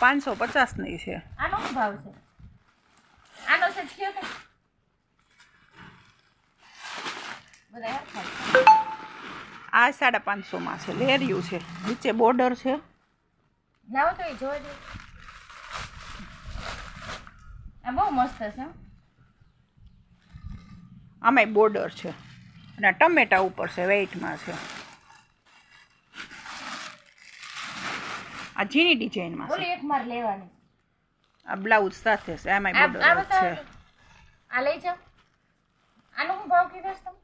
550ની છે. આનો શું ભાવ છે? આનો સેટ કયો કે બધા આ 550માં છે. લેરિયું છે, નીચે બોર્ડર છે. લાવો તો એ જોઈ દો. આ બહુ મસ્ત છે. આમાંય બોર્ડર છે અને ટમેટા ઉપર છે, વેઇટમાં છે. આ ઝીણી ડિઝાઇનમાં બોલી છે. એક માર લેવાની. આ બ્લાઉઝ સાથે છે, આમાંય બોર્ડર છે. આ લઈ જાઓ. આનો શું ભાવ કીધો છે તમે?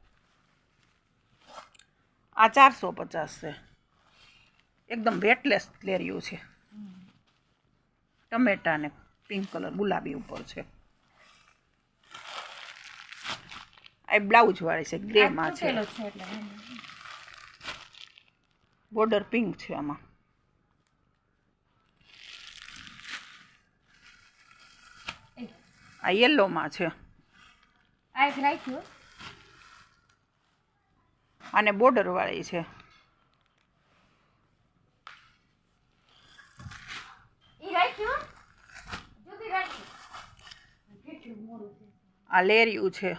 આ 450 છે. એકદમ વેટલેસ લેરિયું છે. ટમેટા ને પિંક કલર ગુલાબી ઉપર છે. આ બ્લાઉઝ વાળી છે, ગ્રેમાં છે. બોર્ડર પિંક છે આમાં. આ યલોમાં છે. આ એક રાખ્યું. અને બોર્ડર વાળી છે. આ લેરિયું છે,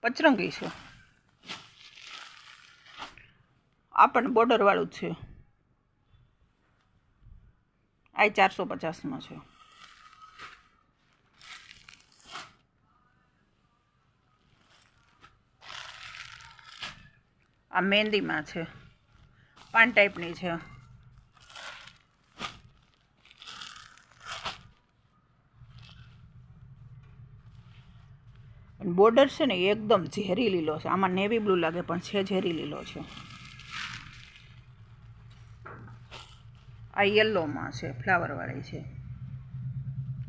પચરંગી છે. આ પણ બોર્ડર વાળું જ છે. આ 450માં છે. આ મહેંદીમાં છે, પાન ટાઈપની છે. બોર્ડર છે ને એકદમ ઝેરી લીલો છે. આમાં નેવી બ્લુ લાગે પણ છે ઝેરી લીલો છે. આ યલોમાં છે, ફ્લાવર વાળી છે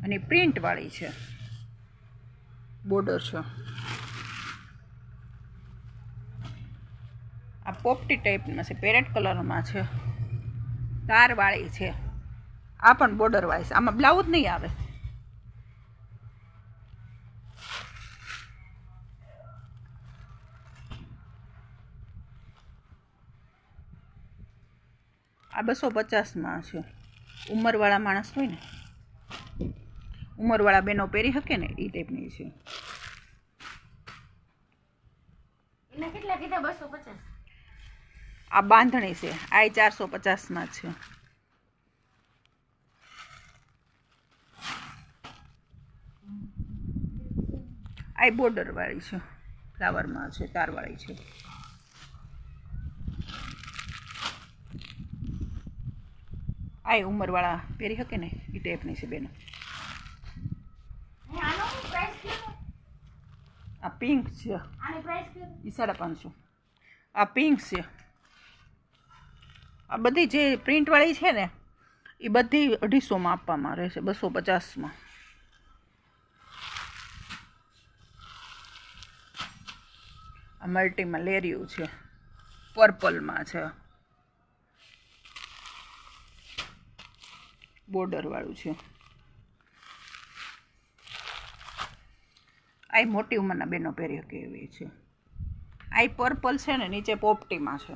અને પ્રિન્ટ વાળી છે. બોર્ડર છે. આ પોપટી ટાઈપમાં છે, પેરેટ કલરમાં છે, તાર વાળી છે. આ પણ બોર્ડર વાળી છે. આમાં બ્લાઉઝ નહીં આવે. આ 250માં છે. ઉંમરવાળા માણસ હોય ને, ઉંમરવાળા બહેનો પહેરી શકે ને એ ટાઈપની છે. એના કેટલા કીધા? 250. આ બાંધણી છે. આ 450માં છે. આ બોર્ડર વાળી છે, ફ્લાવરમાં છે, તાર વાળી છે. આ ઉંમરવાળા પહેરી શકે ને એ ટાઈપની છે બેનો. આ પિંક છે, એ 550. આ પિંક છે. આ બધી જે પ્રિન્ટવાળી છે ને એ બધી 250માં આપવામાં રહેશે, 250માં. આ મલ્ટીમાં લેરિયું છે, પર્પલમાં છે, બોર્ડર વાળું છે. આ મોટી ઉંમરના બેનો પહેરી શકે એવી છે. આ પર્પલ છે ને નીચે પોપટીમાં છે.